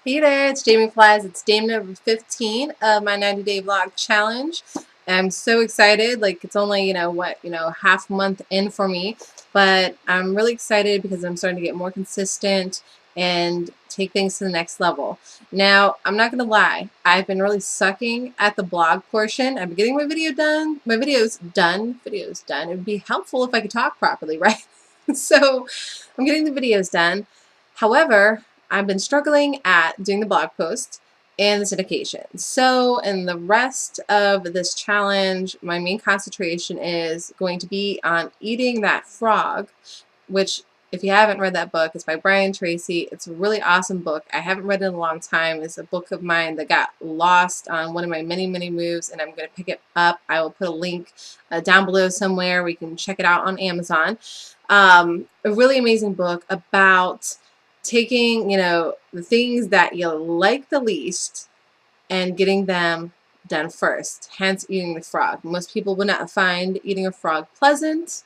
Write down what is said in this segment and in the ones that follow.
Hey there, it's Jamie.Pelaez. It's day number 15 of my 90-day vlog challenge. I'm so excited. Like, it's only, half month in for me, but I'm really excited because I'm starting to get more consistent and take things to the next level. Now, I'm not gonna lie, I've been really sucking at the blog portion. I've been getting my videos done. It would be helpful if I could talk properly, right? So I'm getting the videos done. However, I've been struggling at doing the blog post and the syndication. So in the rest of this challenge, my main concentration is going to be on eating that frog, which, if you haven't read that book, it's by Brian Tracy. It's a really awesome book. I haven't read it in a long time. It's a book of mine that got lost on one of my many moves, and I'm going to pick it up. I will put a link down below somewhere where you can check it out on Amazon. A really amazing book about taking, the things that you like the least and getting them done first, hence eating the frog. Most people would not find eating a frog pleasant,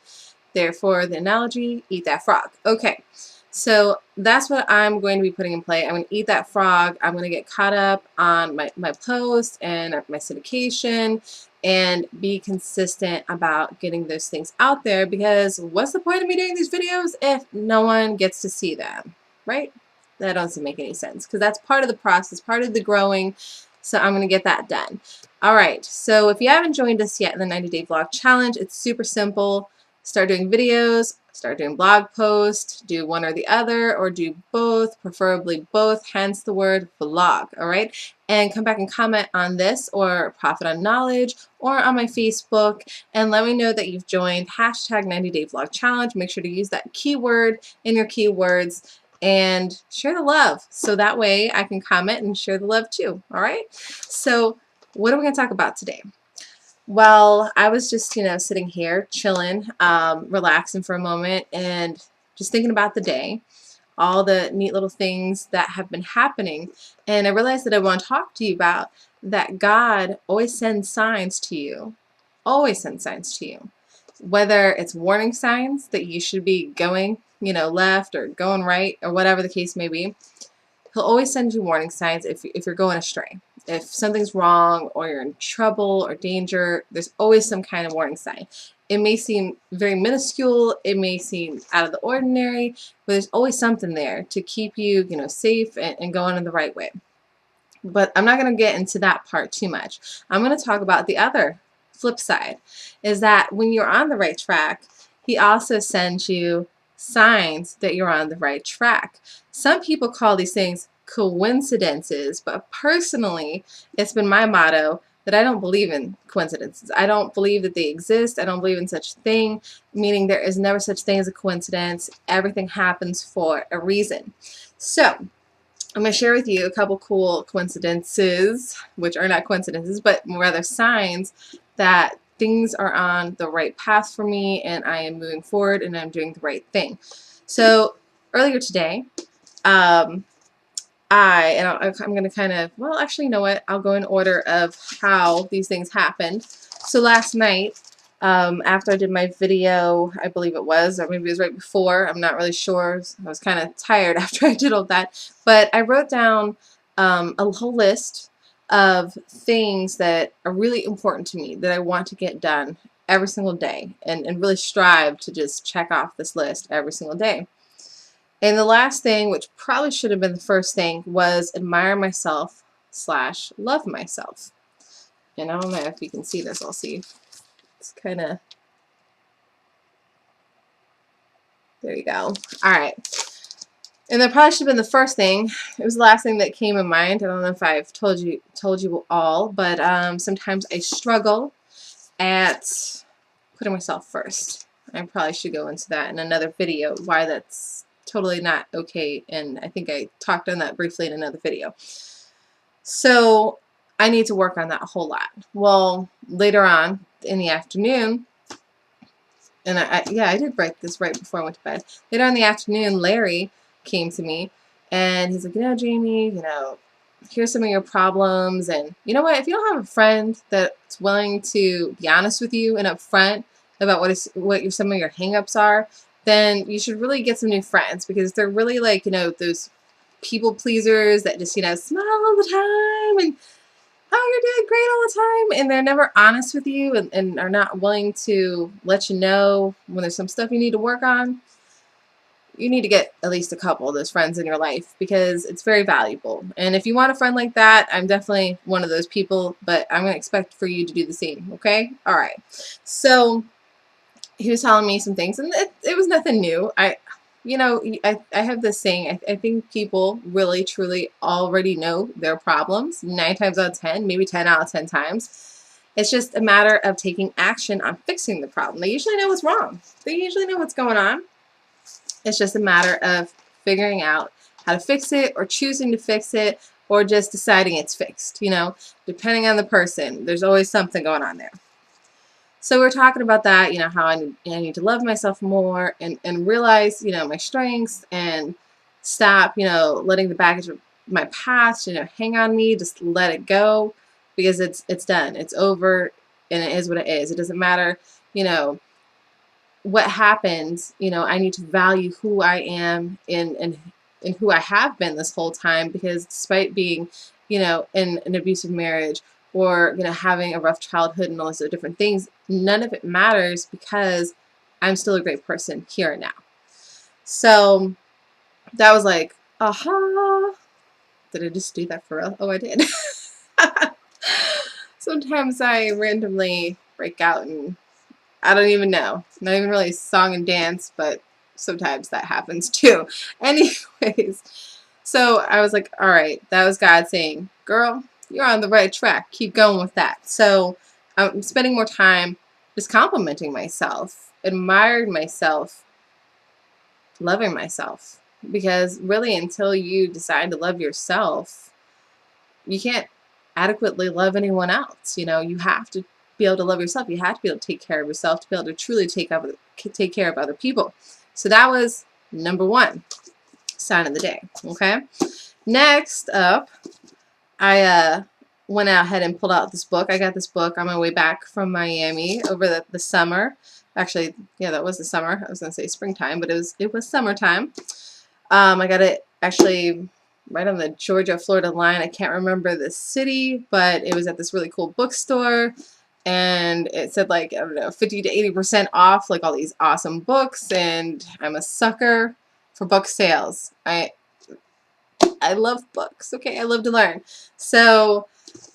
therefore the analogy, eat that frog. Okay, so that's what I'm going to be putting in play. I'm going to eat that frog. I'm going to get caught up on my post and my syndication and be consistent about getting those things out there, because what's the point of me doing these videos if no one gets to see them? Right? That doesn't make any sense, because that's part of the process, part of the growing. So I'm going to get that done. All right. So if you haven't joined us yet in the 90-day vlog challenge, it's super simple. Start doing videos, start doing blog posts, do one or the other, or do both, preferably both, hence the word vlog. All right. And come back and comment on this or Profit on Knowledge or on my Facebook and let me know that you've joined hashtag 90-day vlog challenge. Make sure to use that keyword in your keywords and share the love, so that way I can comment and share the love too. All right, so what are we going to talk about today? Well, I was just sitting here chilling, relaxing for a moment and just thinking about the day, all the neat little things that have been happening, and I realized that I want to talk to you about that God always sends signs to you, always sends signs to you, whether it's warning signs that you should be going left or going right or whatever the case may be. He'll always send you warning signs if you're going astray. If something's wrong or you're in trouble or danger, there's always some kind of warning sign. It may seem very minuscule, it may seem out of the ordinary, but there's always something there to keep you, safe and going in the right way. But I'm not going to get into that part too much. I'm going to talk about the other flip side, is that when you're on the right track, he also sends you signs that you're on the right track. Some people call these things coincidences, but personally, it's been my motto that I don't believe in coincidences. I don't believe that they exist. I don't believe in such a thing, meaning there is never such thing as a coincidence. Everything happens for a reason. So I'm going to share with you a couple cool coincidences, which are not coincidences, but rather signs that things are on the right path for me and I am moving forward and I'm doing the right thing. So earlier today, I'm going to kind of, well, actually, you know what? I'll go in order of how these things happened. So last night, after I did my video, I believe it was, or maybe it was right before, I'm not really sure. I was kind of tired after I did all that. But I wrote down a whole list of things that are really important to me that I want to get done every single day and really strive to just check off this list every single day. And the last thing, which probably should have been the first thing, was admire myself / love myself. And I don't know if you can see this. I'll see. It's kind of, there you go. All right. And that probably should have been the first thing. It was the last thing that came in mind. I don't know if I've told you all, but sometimes I struggle at putting myself first. I probably should go into that in another video, why that's totally not okay, and I think I talked on that briefly in another video. So I need to work on that a whole lot. Well, later on in the afternoon, and I did write this right before I went to bed. Later on in the afternoon, Larry came to me and he's like, Jamie, here's some of your problems, and you know what, if you don't have a friend that's willing to be honest with you and upfront about what some of your hang-ups are, then you should really get some new friends, because they're really like, those people pleasers that just, you know, smile all the time and, oh, you're doing great all the time, and they're never honest with you and are not willing to let you know when there's some stuff you need to work on, you need to get at least a couple of those friends in your life because it's very valuable. And if you want a friend like that, I'm definitely one of those people, but I'm going to expect for you to do the same, okay? All right. So he was telling me some things, and it was nothing new. I have this saying, I think people really, truly already know their problems 9 times out of 10, maybe 10 out of 10 times. It's just a matter of taking action on fixing the problem. They usually know what's wrong. They usually know what's going on. It's just a matter of figuring out how to fix it or choosing to fix it or just deciding it's fixed, you know, depending on the person. There's always something going on there. So we're talking about that, you know, how I need to love myself more and realize, you know, my strengths and stop, you know, letting the baggage of my past, you know, hang on me, just let it go because it's done. It's over and it is what it is. It doesn't matter, you know, what happens, you know, I need to value who I am and who I have been this whole time because despite being, you know, in an abusive marriage or, you know, having a rough childhood and all those different things, none of it matters because I'm still a great person here and now. So that was like, aha. Did I just do that for real? Oh, I did. Sometimes I randomly break out and I don't even know. Not even really song and dance, but sometimes that happens too. Anyways, so I was like, all right, that was God saying, girl, you're on the right track. Keep going with that. So I'm spending more time just complimenting myself, admiring myself, loving myself. Because really, until you decide to love yourself, you can't adequately love anyone else. You know, you have to be able to love yourself. You have to be able to take care of yourself to be able to truly take care of other people. So that was number 1 sign of the day. Okay. Next up, I went out ahead and pulled out this book. I got this book on my way back from Miami over the summer. Actually, yeah, that was the summer. I was gonna say springtime, but it was summertime. I got it actually right on the Georgia-Florida line. I can't remember the city, but it was at this really cool bookstore. And it said like, I don't know, 50 to 80% off, like all these awesome books. And I'm a sucker for book sales. I love books. Okay, I love to learn. So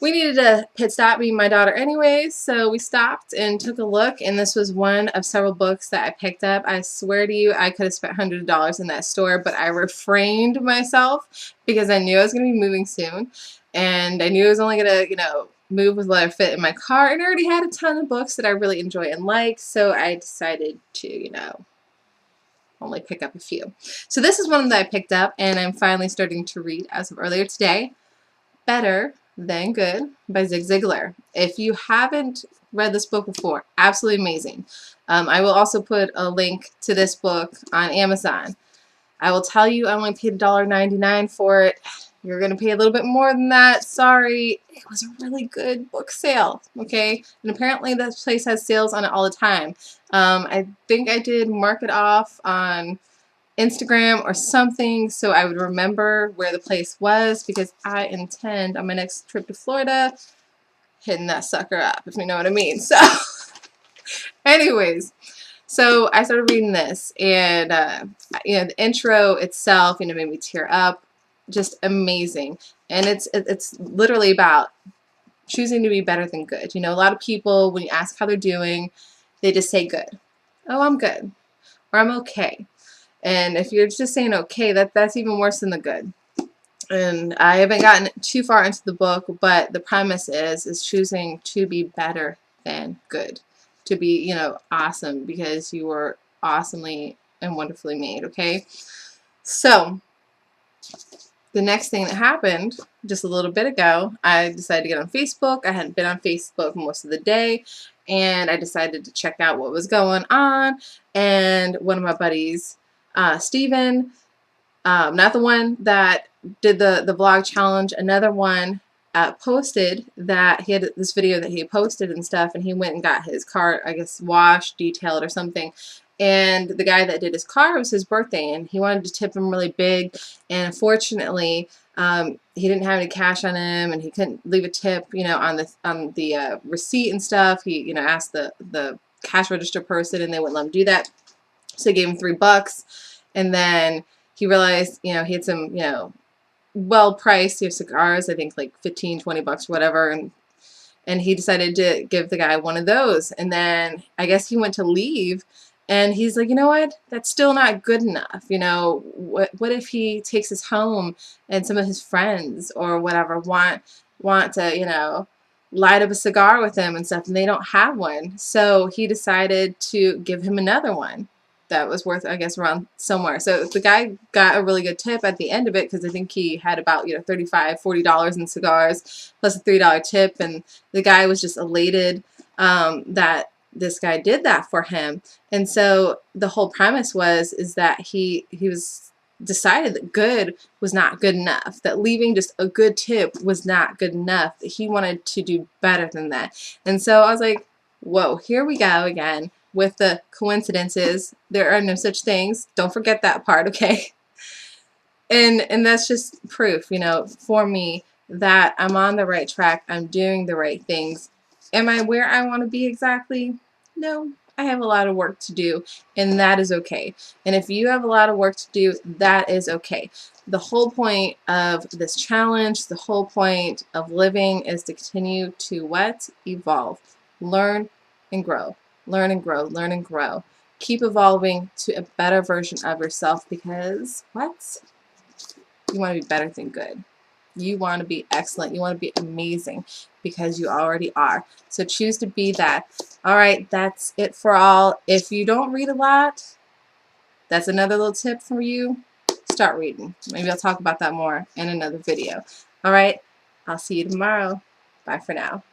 we needed a pit stop, me and my daughter anyways. So we stopped and took a look. And this was one of several books that I picked up. I swear to you, I could have spent hundreds of dollars in that store, but I refrained myself because I knew I was going to be moving soon. And I knew I was only going to, you know, move with what I fit in my car, and I already had a ton of books that I really enjoy and like, so I decided to, you know, only pick up a few. So this is one that I picked up, and I'm finally starting to read as of earlier today, Better Than Good by Zig Ziglar. If you haven't read this book before, absolutely amazing. I will also put a link to this book on Amazon. I will tell you, I only paid $1.99 for it. You're going to pay a little bit more than that. Sorry. It was a really good book sale, okay? And apparently this place has sales on it all the time. I think I did mark it off on Instagram or something so I would remember where the place was because I intend on my next trip to Florida hitting that sucker up, if you know what I mean. So anyways, so I started reading this, and you know, the intro itself, you know, made me tear up. Just amazing. And it's literally about choosing to be better than good. You know, a lot of people, when you ask how they're doing, they just say good. Oh, I'm good. Or I'm okay. And if you're just saying okay, that's even worse than the good. And I haven't gotten too far into the book, but the premise is choosing to be better than good. To be, you know, awesome because you were awesomely and wonderfully made, okay? So the next thing that happened just a little bit ago, I decided to get on Facebook. I hadn't been on Facebook most of the day, and I decided to check out what was going on. And one of my buddies, Steven, not the one that did the vlog challenge, another one posted that he had this video that he had posted and stuff, and he went and got his car, I guess, washed, detailed or something, and the guy that did his car, it was his birthday, and he wanted to tip him really big, and unfortunately he didn't have any cash on him, and he couldn't leave a tip, you know, on the receipt and stuff. He, you know, asked the cash register person, and they wouldn't let him do that, so he gave him $3, and then he realized, you know, he had some, you know, well priced, you know, cigars, I think like 15, 20 bucks, whatever, and he decided to give the guy one of those. And then I guess he went to leave, and he's like, you know what? That's still not good enough. You know, what if he takes us home and some of his friends or whatever want to, you know, light up a cigar with him and stuff, and they don't have one. So he decided to give him another one that was worth, I guess, around somewhere. So the guy got a really good tip at the end of it, because I think he had about, you know, $35, $40 in cigars plus a $3 tip, and the guy was just elated that this guy did that for him. And so the whole premise is that he was decided that good was not good enough, that leaving just a good tip was not good enough, that he wanted to do better than that. And so I was like, whoa, here we go again with the coincidences. There are no such things. Don't forget that part, okay? And that's just proof, you know, for me, that I'm on the right track. I'm doing the right things. Am I where I want to be exactly? No, I have a lot of work to do, and that is okay. And if you have a lot of work to do, that is okay. The whole point of this challenge, the whole point of living, is to continue to what? Evolve. Learn and grow. Learn and grow. Learn and grow. Keep evolving to a better version of yourself, because what? You want to be better than good. You want to be excellent. You want to be amazing, because you already are. So choose to be that. All right, that's it for all. If you don't read a lot, that's another little tip for you. Start reading. Maybe I'll talk about that more in another video. All right, I'll see you tomorrow. Bye for now.